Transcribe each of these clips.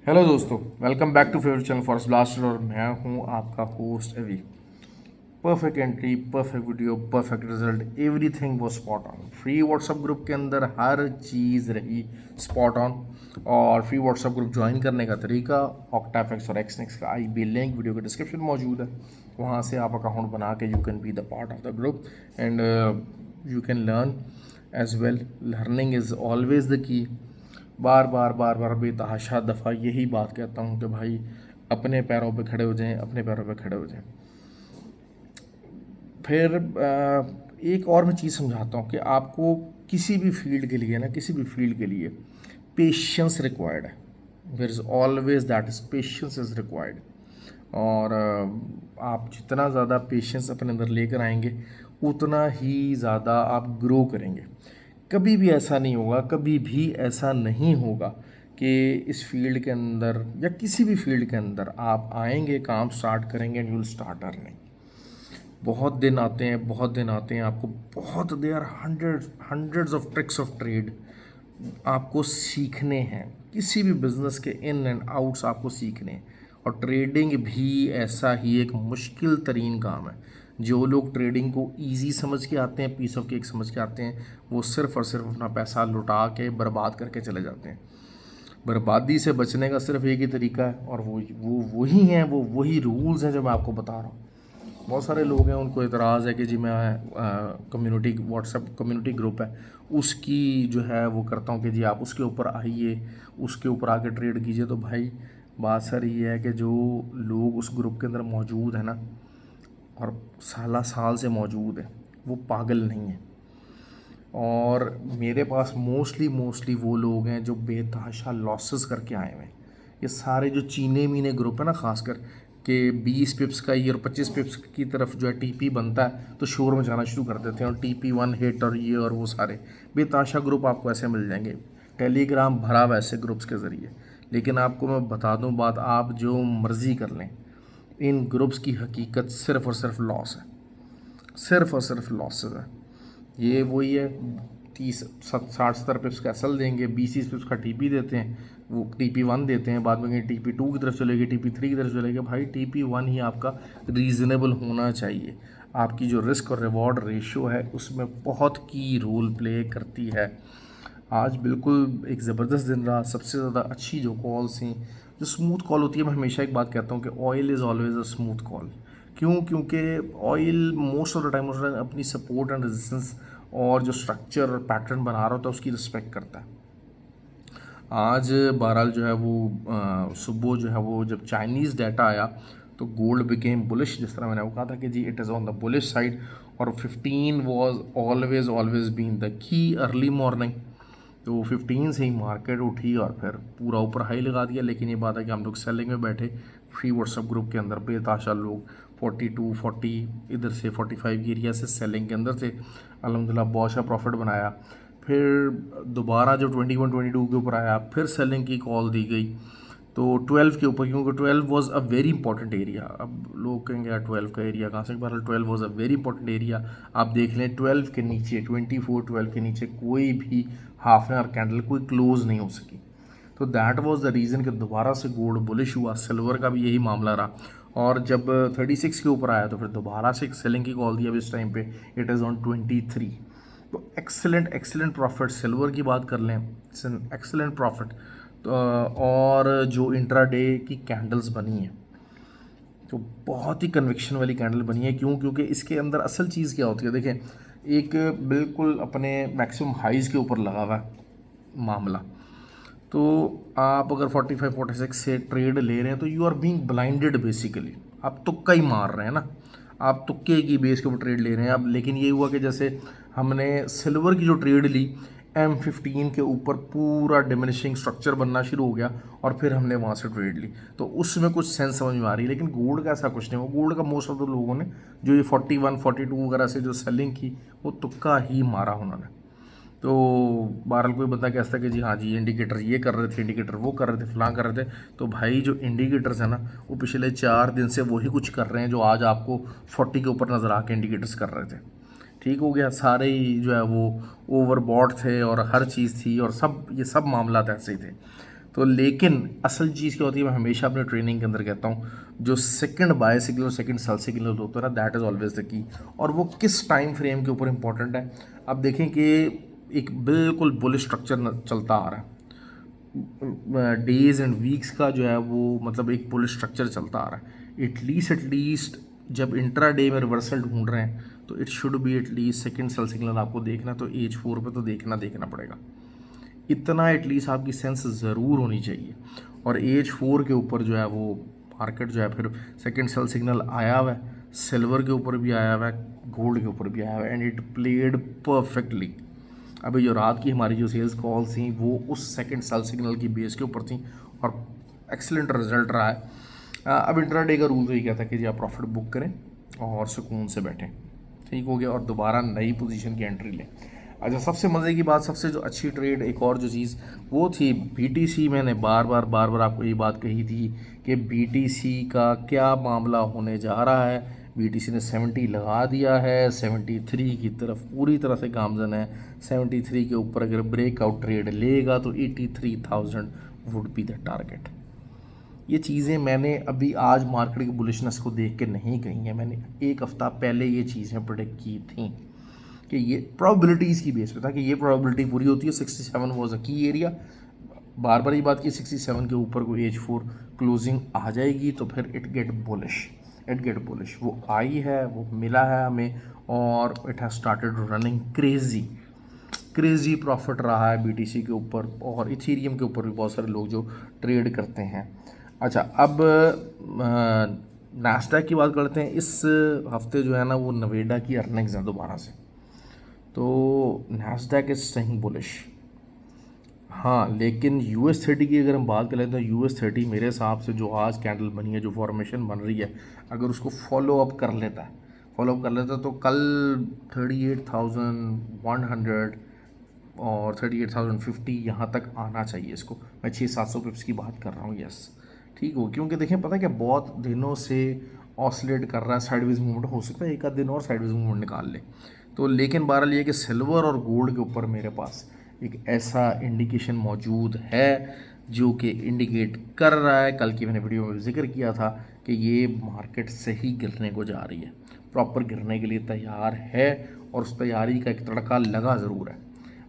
Hello दोस्तों, welcome back to favourite channel Forest Blaster और मैं हूं आपका होस्ट Avi. Perfect entry, perfect video, perfect result, everything वो spot on. Free WhatsApp group के अंदर हर चीज़ रही स्पॉट ऑन। और फ्री व्हाट्सएप ग्रुप ज्वाइन करने का तरीका ऑक्टाफेक्स और एक्सनेक्स का IB लिंक वीडियो के डिस्क्रिप्शन में मौजूद है। वहाँ से आप अकाउंट बना के you can be the part of the group and you can learn as well. Learning is always the key. बार बार बार बार बेतहाशा दफ़ा यही बात कहता हूँ कि भाई अपने पैरों पे खड़े हो जाएं, अपने पैरों पे खड़े हो जाएं। फिर एक और मैं चीज़ समझाता हूँ कि आपको किसी भी फील्ड के लिए ना, किसी भी फील्ड के लिए पेशेंस रिक्वायर्ड है। There is always that is patience is required. और आप जितना ज़्यादा पेशेंस अपने अंदर लेकर आएंगे उतना ही ज़्यादा आप ग्रो करेंगे। कभी भी ऐसा नहीं होगा, कभी भी ऐसा नहीं होगा कि इस फील्ड के अंदर या किसी भी फील्ड के अंदर आप आएंगे, काम स्टार्ट करेंगे and you will start earning. बहुत दिन आते हैं, बहुत दिन आते हैं, आपको बहुत there hundreds of tricks of trade आपको सीखने हैं। किसी भी बिजनेस के इन एंड आउट्स आपको सीखने हैं। और ट्रेडिंग भी ऐसा ही एक मुश्किल तरीन काम है। जो लोग ट्रेडिंग को इजी समझ के आते हैं, पीस ऑफ केक समझ के आते हैं, वो सिर्फ और सिर्फ अपना पैसा लुटा के बर्बाद करके चले जाते हैं। बर्बादी से बचने का सिर्फ एक ही तरीका है और वो वही हैं, वो वही रूल्स हैं जो मैं आपको बता रहा हूँ। बहुत सारे लोग हैं, उनको एतराज़ है कि जी मैं कम्युनिटी व्हाट्सएप कम्युनिटी ग्रुप है उसकी जो है वो करता हूँ कि जी आप उसके ऊपर आइए, उसके ऊपर आके ट्रेड कीजिए। तो भाई बात सर ये है कि जो लोग उस ग्रुप के अंदर मौजूद है ना, और साल से मौजूद है, वो पागल नहीं है। और मेरे पास मोस्टली वो लोग हैं जो बेतहाशा लॉसेस करके आए हुए हैं। ये सारे जो चीने मीने ग्रुप है ना, खासकर कि 20 पिप्स का ये और 25 पिप्स की तरफ जो है TP बनता है तो शोर मचाना शुरू कर देते हैं। और TP1 हिट और ये और वो सारे बेतहाशा ग्रुप आपको ऐसे मिल जाएंगे। टेलीग्राम भरा वैसे ग्रुप्स के ज़रिए। लेकिन आपको मैं बता दूं बात, आप जो मर्ज़ी कर लें, इन ग्रुप्स की हकीकत सिर्फ़ और सिर्फ लॉस है, सिर्फ और सिर्फ लॉसेस है। ये वही है, 30 60 70 पिप्स का एसल देंगे, 20 पिप्स का TP देते हैं, वो TP1 देते हैं, बाद में TP2 की तरफ चलेगी, TP3 की तरफ चलेगी। भाई TP1 ही आपका रीज़नेबल होना चाहिए। आपकी जो रिस्क और रिवॉर्ड रेशियो है उसमें बहुत की रोल प्ले करती है। आज बिल्कुल एक ज़बरदस्त दिन रहा। सबसे ज़्यादा अच्छी जो कॉल्स थी, जो स्मूथ कॉल होती है, मैं हमेशा एक बात कहता हूँ कि oil is always a smooth call. क्यों? क्योंकि oil most of the time अपनी सपोर्ट एंड रेजिस्टेंस और जो स्ट्रक्चर और पैटर्न बना रहा होता है उसकी रिस्पेक्ट करता है। आज बहरहाल जो है वो सुबह जो है वो जब चाइनीज़ डाटा आया तो गोल्ड बिकेम बुलिश, जिस तरह मैंने वो कहा था कि जी it is on the bullish side. और 15 was always been the key early morning. तो 15 से ही मार्केट उठी और फिर पूरा ऊपर हाई लगा दिया। लेकिन ये बात है कि हम लोग सेलिंग में बैठे फ्री व्हाट्सएप ग्रुप के अंदर, बेताशा लोग 42 40 इधर से 45 एरिया से सेलिंग के अंदर थे। अल्हम्दुलिल्लाह बहुत अच्छा प्रॉफिट बनाया। फिर दोबारा जब 21 22 के ऊपर आया फिर सेलिंग की कॉल दी गई तो 12 के ऊपर, क्योंकि 12 was a very important area. अब लोग कहेंगे यार 12 का एरिया कहाँ से, बहरहाल 12 was a very important area. आप देख लें 12 के नीचे 24 12 के नीचे कोई भी हाफ एन आवर कैंडल कोई क्लोज नहीं हो सकी। तो दैट वाज द रीज़न कि दोबारा से गोल्ड बुलिश हुआ। सिल्वर का भी यही मामला रहा। और जब 36 के ऊपर आया तो फिर दोबारा से एक सेलिंग की कॉल दी। अब इस टाइम पे इट इज़ ऑन 23। तो एक्सेलेंट प्रॉफिट सिल्वर की बात कर लें, एक्सेलेंट प्रॉफिट। तो और जो इंट्राडे की कैंडल्स बनी हैं तो बहुत ही कन्विक्शन वाली कैंडल बनी है। क्यों? क्योंकि इसके अंदर असल चीज़ क्या होती है, देखें, एक बिल्कुल अपने मैक्सिमम हाइज़ के ऊपर लगा हुआ है मामला। तो आप अगर 45 46 से ट्रेड ले रहे हैं तो you are being blinded basically. आप तुक्का ही मार रहे हैं ना, आप तुक्के की बेस के ऊपर ट्रेड ले रहे हैं। अब लेकिन ये हुआ कि जैसे हमने सिल्वर की जो ट्रेड ली, M15 के ऊपर पूरा डिमिनिशिंग स्ट्रक्चर बनना शुरू हो गया और फिर हमने वहाँ से ट्रेड ली, तो उसमें कुछ सेंस समझ में आ रही है। लेकिन गोल्ड का ऐसा कुछ नहीं। वो गोल्ड का मोस्ट ऑफ द लोगों ने जो ये 41 42 वगैरह से जो सेलिंग की वो तुक्का ही मारा उन्होंने। तो बहरहाल कोई बंदा कहता है कि जी हाँ जी इंडिकेटर ये कर रहे थे, इंडिकेटर वो कर रहे थे, फलां कर रहे थे। तो भाई जो इंडिकेटर्स हैं ना वो पिछले 4 दिन से वही कुछ कर रहे हैं जो आज आपको 40 के ऊपर नज़र आके इंडिकेटर्स कर रहे थे। ठीक हो गया, सारे ही जो है वो ओवरबॉट थे और हर चीज़ थी और सब ये सब मामला ऐसे ही थे। तो लेकिन असल चीज़ क्या होती है, मैं हमेशा अपने ट्रेनिंग के अंदर कहता हूँ, जो सेकंड बाय सिग्नल और सेकंड सेल सिग्नल होता है ना, दैट इज़ ऑलवेज द की। और वो किस टाइम फ्रेम के ऊपर इंपॉर्टेंट है। अब देखें कि एक बिल्कुल बुलिश स्ट्रक्चर चलता आ रहा है, डेज एंड वीक्स का जो है वो मतलब एक बुलिश स्ट्रक्चर चलता आ रहा है। एटलीस्ट जब इंट्रा डे में रिवर्सल ढूंढ रहे हैं तो it should be at least second sell signal आपको देखना, तो एज 4 पे तो देखना पड़ेगा। इतना एटलीस्ट आपकी सेंस ज़रूर होनी चाहिए। और एज 4 के ऊपर जो है वो मार्केट जो है फिर सेकंड सेल सिग्नल आया हुआ है, सिल्वर के ऊपर भी आया हुआ है, गोल्ड के ऊपर भी आया हुआ है, एंड इट प्लेड परफेक्टली। अभी जो रात की हमारी जो सेल्स कॉल्स थी वो उस सेकंड सेल सिग्नल की बेस के ऊपर थी और एक्सीलेंट रिजल्ट रहा है। अब इंट्राडे का रूल तो ये कहता है कि जी आप प्रॉफिट बुक करें और सुकून से बैठें, ठीक हो गया, और दोबारा नई पोजीशन की एंट्री लें। अच्छा, सबसे मज़े की बात, सबसे जो अच्छी ट्रेड एक और जो चीज़ वो थी बीटीसी। मैंने बार बार आपको ये बात कही थी कि बीटीसी का क्या मामला होने जा रहा है। बीटीसी ने 70 लगा दिया है, 73 की तरफ पूरी तरह से गामजन है। 73 के ऊपर अगर ब्रेकआउट ट्रेड लेगा तो 83,000 वुड बी द टारगेट। ये चीज़ें मैंने अभी आज मार्केट की बुलिशनेस को देख के नहीं कही हैं, मैंने एक हफ़्ता पहले ये चीज़ें प्रेडिक्ट की थी कि ये प्रोबेबिलिटीज़ की बेस पे था कि ये प्रोबेबिलिटी पूरी होती है। 67 वाज अ की एरिया, बार ये बात की 67 के ऊपर कोई एज 4 क्लोजिंग आ जाएगी तो फिर इट गेट बुलिश। वो आई है, वो मिला है हमें, और it has started running crazy profit रहा है बीटीसी के ऊपर, और इथेरियम के ऊपर भी बहुत सारे लोग जो ट्रेड करते हैं। अच्छा, अब नास्डैक की बात करते हैं। इस हफ्ते जो है ना वो नवेडा की अर्निंग्स हैं दोबारा से, तो नास्डैक इज स्टेइंग बुलिश। हाँ, लेकिन US30 की अगर हम बात करें तो US30 मेरे हिसाब से जो आज कैंडल बनी है, जो फॉर्मेशन बन रही है, अगर उसको फॉलो अप कर लेता तो कल 38,100 और 38,050 यहाँ तक आना चाहिए इसको। मैं 600-700 पिप्स की बात कर रहा हूँ, यस, ठीक हो। क्योंकि देखें, पता है क्या, बहुत दिनों से ऑसिलेट कर रहा है, साइडवेज मूवमेंट हो सकता है एक आध दिन और साइडवेज मूवमेंट निकाल ले तो, लेकिन बहरहाल ये कि सिल्वर और गोल्ड के ऊपर मेरे पास एक ऐसा इंडिकेशन मौजूद है जो कि इंडिकेट कर रहा है, कल की मैंने वीडियो में जिक्र किया था कि ये मार्केट सही गिरने को जा रही है, प्रॉपर गिरने के लिए तैयार है, और उस तैयारी का एक तड़का लगा ज़रूर है।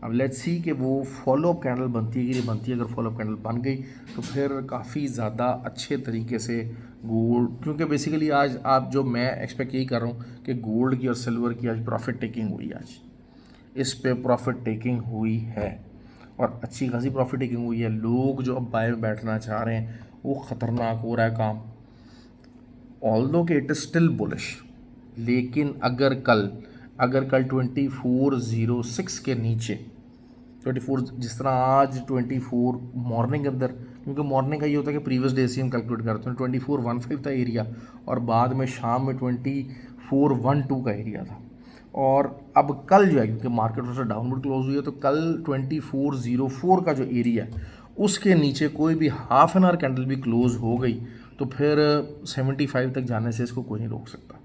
अब लेट्स सी कि वो फॉलोअप कैंडल बनती है कि नहीं बनती है। अगर फॉलोअप कैंडल बन गई तो फिर काफ़ी ज़्यादा अच्छे तरीके से गोल्ड, क्योंकि बेसिकली आज आप जो मैं एक्सपेक्ट यही कर रहा हूँ कि गोल्ड की और सिल्वर की आज प्रॉफिट टेकिंग हुई, आज इस पे प्रॉफिट टेकिंग हुई है और अच्छी खासी प्रॉफिट टेकिंग हुई है। लोग जो अब बाय में बैठना चाह रहे हैं वो ख़तरनाक हो रहा है काम, ऑल्दो कि इट इज़ स्टिल बुलिश। लेकिन अगर कल 2406 के नीचे 24, जिस तरह आज 24 मॉर्निंग अंदर, क्योंकि मॉर्निंग का ये होता है कि प्रीवियस डे से हम कैलकुलेट करते हैं, 2415 था एरिया, और बाद में शाम में 2412 का एरिया था। और अब कल जो है, क्योंकि मार्केट थोड़ा सा डाउनवर्ड क्लोज हुई है, तो कल 2404 का जो एरिया है उसके नीचे कोई भी हाफ एन आवर कैंडल भी क्लोज हो गई तो फिर 75 तक जाने से इसको कोई नहीं रोक सकता।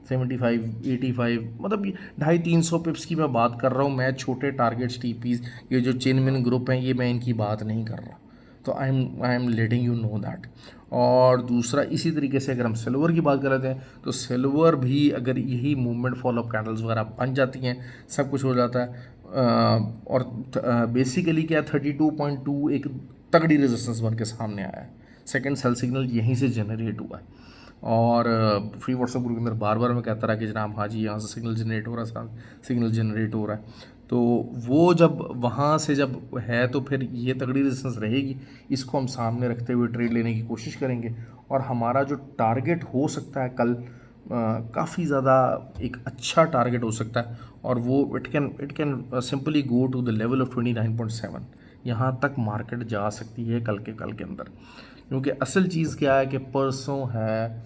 75, 85, मतलब 250-300 पिप्स की मैं बात कर रहा हूँ। मैं छोटे टारगेट्स, टीपीज, ये जो चेनमिन ग्रुप हैं, ये मैं इनकी बात नहीं कर रहा। तो I am letting you know that. और दूसरा, इसी तरीके से अगर हम सिल्वर की बात कर लेते हैं तो सिल्वर भी अगर यही मूवमेंट फॉलोअप कैंडल्स वगैरह बन जाती हैं, सब कुछ हो जाता है, और बेसिकली क्या 32.2 एक तगड़ी रेजिस्टेंस बन के सामने आया है। सेकेंड सेल सिग्नल यहीं से जनरेट हुआ है, और फ्री व्हाट्सएप ग्रुप के अंदर बार मैं कहता रहा कि जनाब हाँ जी यहाँ से सिग्नल जनरेट हो रहा है, सिग्नल जनरेट हो रहा है। तो वो जब वहाँ से जब है तो फिर ये तगड़ी रेजिस्टेंस रहेगी, इसको हम सामने रखते हुए ट्रेड लेने की कोशिश करेंगे। और हमारा जो टारगेट हो सकता है कल, काफ़ी ज़्यादा एक अच्छा टारगेट हो सकता है, और वो it can simply go to the level of 29.7। यहाँ तक मार्केट जा सकती है कल के अंदर। क्योंकि असल चीज़ क्या है कि परसों है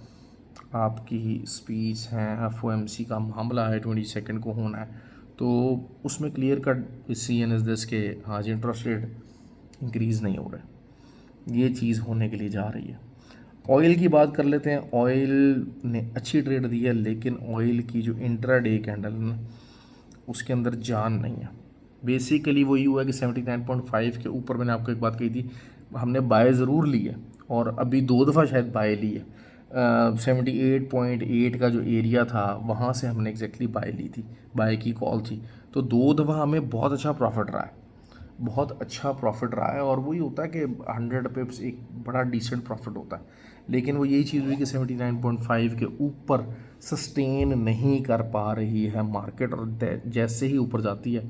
आपकी स्पीच है, FOMC का मामला है, 22 को होना है, तो उसमें clear cut decision is this के हाँ जी इंटरेस्ट रेट इंक्रीज़ नहीं हो रहा है, ये चीज़ होने के लिए जा रही है। ऑयल की बात कर लेते हैं। ऑयल ने अच्छी ट्रेड दी है, लेकिन ऑयल की जो इंट्राडे कैंडल है ना उसके अंदर जान नहीं है। बेसिकली वही हुआ कि 79.5 के ऊपर मैंने आपको एक बात कही थी, हमने बाय ज़रूर ली है और अभी 2 दफ़ा शायद बाय ली है। 78.8 का जो एरिया था वहाँ से हमने एग्जैक्टली बाय ली थी, बाय की कॉल थी। तो 2 दफ़ा हमें बहुत अच्छा प्रॉफिट रहा है, बहुत अच्छा प्रॉफिट रहा है। और वही होता है कि 100 पिप्स एक बड़ा डिसेंट प्रॉफिट होता है। लेकिन वो यही चीज़ हुई कि 79.5 के ऊपर सस्टेन नहीं कर पा रही है मार्केट, और जैसे ही ऊपर जाती है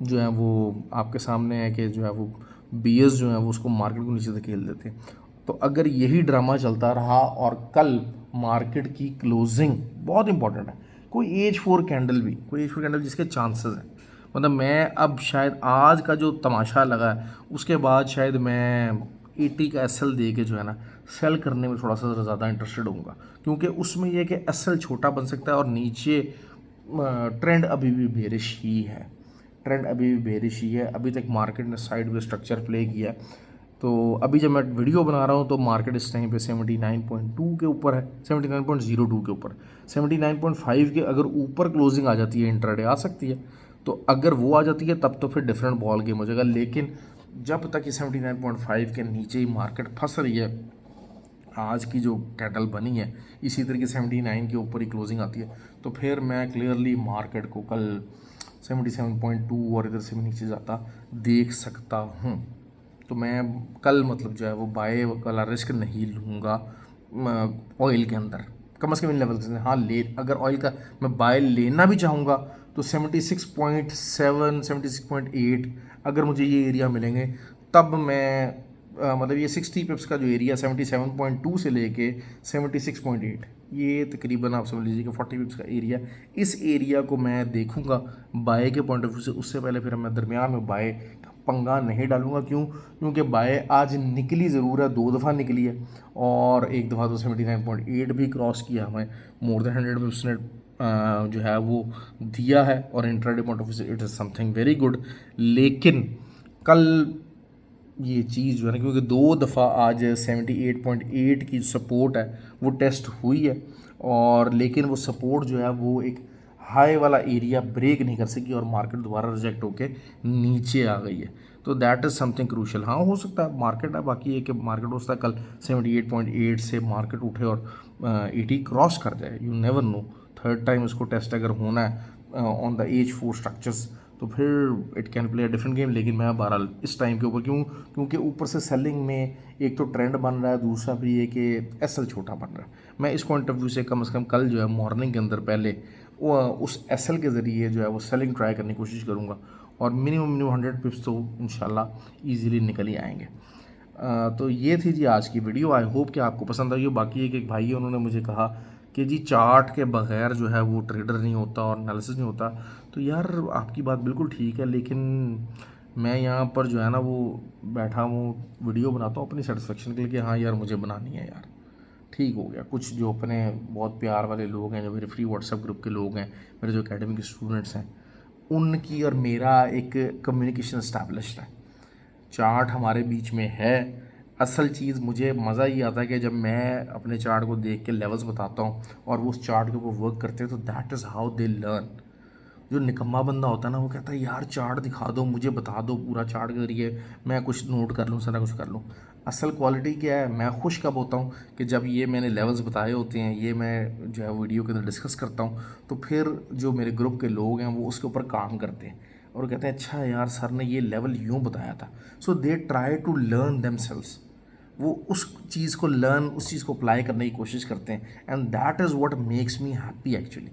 जो है वो आपके सामने है कि जो है वो बीएस जो है वो उसको मार्केट को नीचे धकेल देते हैं। तो अगर यही ड्रामा चलता रहा और कल मार्केट की क्लोजिंग बहुत इंपॉर्टेंट है, कोई H4 कैंडल भी, कोई H4 कैंडल जिसके चांसेस हैं, मतलब मैं अब शायद आज का जो तमाशा लगा है उसके बाद शायद मैं 80 का एसएल दे के जो है ना सेल करने में थोड़ा सा ज़्यादा इंटरेस्टेड होऊंगा, क्योंकि उसमें यह कि एसएल छोटा बन सकता है और नीचे ट्रेंड अभी भी बेरिश ही है, ट्रेंड अभी भी बेरिश ही है। अभी तक मार्केट ने साइड में स्ट्रक्चर प्ले किया है। तो अभी जब मैं वीडियो बना रहा हूँ तो मार्केट इस टाइम पे 79.2 के ऊपर है, 79.02 के ऊपर। 79.5 के अगर ऊपर क्लोजिंग आ जाती है, इंट्राडे आ सकती है, तो अगर वो आ जाती है तब तो फिर डिफरेंट बॉल गेम हो जाएगा। लेकिन जब तक ये 79.5 के नीचे ही मार्केट फंस रही है, आज की जो कैंडल बनी है इसी तरीके 79 के ऊपर ही क्लोजिंग आती है, तो फिर मैं क्लियरली मार्केट को कल 77.2 और इधर से भी नीचे जाता देख सकता हूँ। तो मैं कल मतलब जो है वो बाय वाला रिस्क नहीं लूँगा ऑयल के अंदर, कम से कम इन लेवल से। हाँ ले, अगर ऑयल का मैं बाय लेना भी चाहूँगा तो 76.7 76.8 अगर मुझे ये एरिया मिलेंगे तब मैं मतलब ये 60 पिप्स का जो एरिया 77.2 से लेके 76.8, ये तकरीबन आप समझ लीजिए कि 40 पिप्स का एरिया, इस एरिया को मैं देखूंगा बाय के पॉइंट ऑफ व्यू से। उससे पहले फिर मैं दरमियान में बाय का पंगा नहीं डालूंगा। क्यों? क्योंकि बाय आज निकली ज़रूर है, 2 दफ़ा निकली है और एक दफ़ा तो 79.8 भी क्रॉस किया, हमें मोर देन 100 पिप्स ने जो है वो दिया है और इंट्राडे पॉइंट ऑफ व्यू से it is something very good. लेकिन कल ये चीज़ जो है ना, क्योंकि 2 दफ़ा आज 78.8 की सपोर्ट है वो टेस्ट हुई है, और लेकिन वो सपोर्ट जो है वो एक हाई वाला एरिया ब्रेक नहीं कर सकी और मार्केट दोबारा रिजेक्ट होके नीचे आ गई है। तो दैट इज़ समथिंग क्रूशल। हाँ हो सकता है मार्केट है, बाकी है कि मार्केट हो सकता है कल 78.8 से मार्केट उठे और 80 क्रॉस कर जाए, you never know. Third time इसको टेस्ट अगर होना है ऑन द H4 स्ट्रक्चर्स तो फिर it can play a different game. लेकिन मैं बहरहाल इस टाइम के ऊपर क्यों, क्योंकि ऊपर से सेलिंग में एक तो ट्रेंड बन रहा है, दूसरा भी ये कि एसएल छोटा बन रहा है। मैं इस पॉइंट ऑफ व्यू से कम कल जो है मॉर्निंग के अंदर पहले उस एसएल के ज़रिए जो है वो सेलिंग ट्राई करने की कोशिश करूँगा और मिनिमम 100 पिप्स तो इंशाल्लाह ईजिली निकल ही आएंगे। तो ये थी जी आज की वीडियो। आई होप कि आपको पसंद आई हो। बाकी एक भाई है, उन्होंने मुझे कहा कि जी चार्ट के बगैर जो है वो ट्रेडर नहीं होता और एनालिसिस नहीं होता। तो यार आपकी बात बिल्कुल ठीक है, लेकिन मैं यहाँ पर जो है ना वो बैठा हूँ वीडियो बनाता हूँ अपनी सेटिस्फेक्शन के लिए कि हाँ यार मुझे बनानी है यार, ठीक हो गया। कुछ जो अपने बहुत प्यार वाले लोग हैं, जो मेरे फ्री व्हाट्सएप ग्रुप के लोग हैं, मेरे जो एकेडमी के स्टूडेंट्स हैं, उनकी और मेरा एक कम्युनिकेशन इस्टेब्लिश्ड है, चार्ट हमारे बीच में है। असल चीज़ मुझे मज़ा ही आता है कि जब मैं अपने चार्ट को देख के लेवल्स बताता हूँ और वो उस चार्ट के ऊपर वर्क करते हैं, तो that is how they learn. जो निकम्मा बंदा होता है ना, वो कहता है यार चार्ट दिखा दो, मुझे बता दो पूरा चार्ट के जरिए मैं कुछ नोट कर लूँ, सारा कुछ कर लूँ। असल क्वालिटी क्या है, मैं खुश कब होता हूँ कि जब ये मैंने लेवल्स बताए होते हैं, ये मैं जो है वीडियो के अंदर डिस्कस करता हूँ, तो फिर जो मेरे ग्रुप के लोग हैं वो उसके ऊपर काम करते हैं और कहते हैं अच्छा यार सर ने ये लेवल यूँ बताया था। So they try to learn themselves, वो उस चीज़ को लर्न, उस चीज़ को अप्लाई करने की कोशिश करते हैं, and that is what makes me happy actually.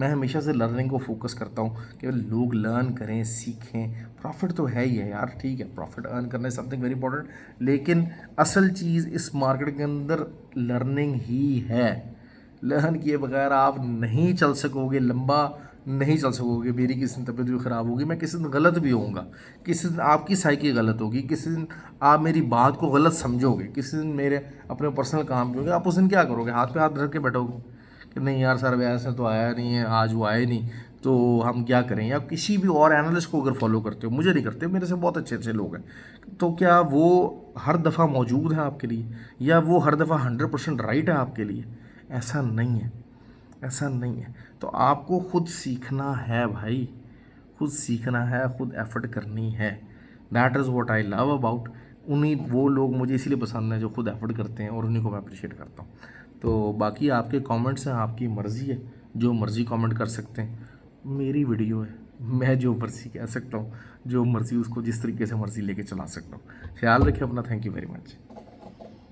मैं हमेशा से लर्निंग को फोकस करता हूँ कि लोग लर्न करें, सीखें। प्रॉफिट तो है ही है यार, ठीक है, प्रॉफिट अर्न करना इज समथिंग वेरी इंपॉर्टेंट, लेकिन असल चीज़ इस मार्केट के अंदर लर्निंग ही है। लर्न किए बगैर आप नहीं चल सकोगे, लंबा नहीं चल सकोगे। मेरी किसी दिन तबीयत भी ख़राब होगी, मैं किसी दिन गलत भी होऊंगा, किसी दिन आपकी साइकी गलत होगी, किसी दिन आप मेरी बात को गलत समझोगे, किसी दिन मेरे अपने पर्सनल काम भी होंगे। आप उस दिन क्या करोगे? हाथ पे हाथ रख के बैठोगे कि नहीं यार सर वैसे तो आया नहीं है, आज वो आए नहीं, तो हम क्या करें? या किसी भी और एनालिस्ट को अगर फॉलो करते हो, मुझे नहीं करते, मेरे से बहुत अच्छे अच्छे लोग हैं, तो क्या वो हर दफ़ा मौजूद है आपके लिए, या वो हर दफ़ा 100% राइट है आपके लिए? ऐसा नहीं है, ऐसा नहीं है। तो आपको खुद सीखना है भाई, खुद सीखना है, खुद एफर्ट करनी है। That is what I love about. उन्हीं वो लोग मुझे इसीलिए पसंद हैं जो खुद एफर्ट करते हैं, और उन्हीं को मैं अप्रिशिएट करता हूँ। तो बाकी आपके कमेंट्स हैं, आपकी मर्ज़ी है, जो मर्ज़ी कमेंट कर सकते हैं। मेरी वीडियो है, मैं जो मर्ज़ी कह सकता हूँ, जो मर्ज़ी उसको जिस तरीके से मर्ज़ी लेके चला सकता हूँ। ख्याल रखिए अपना। Thank you very much.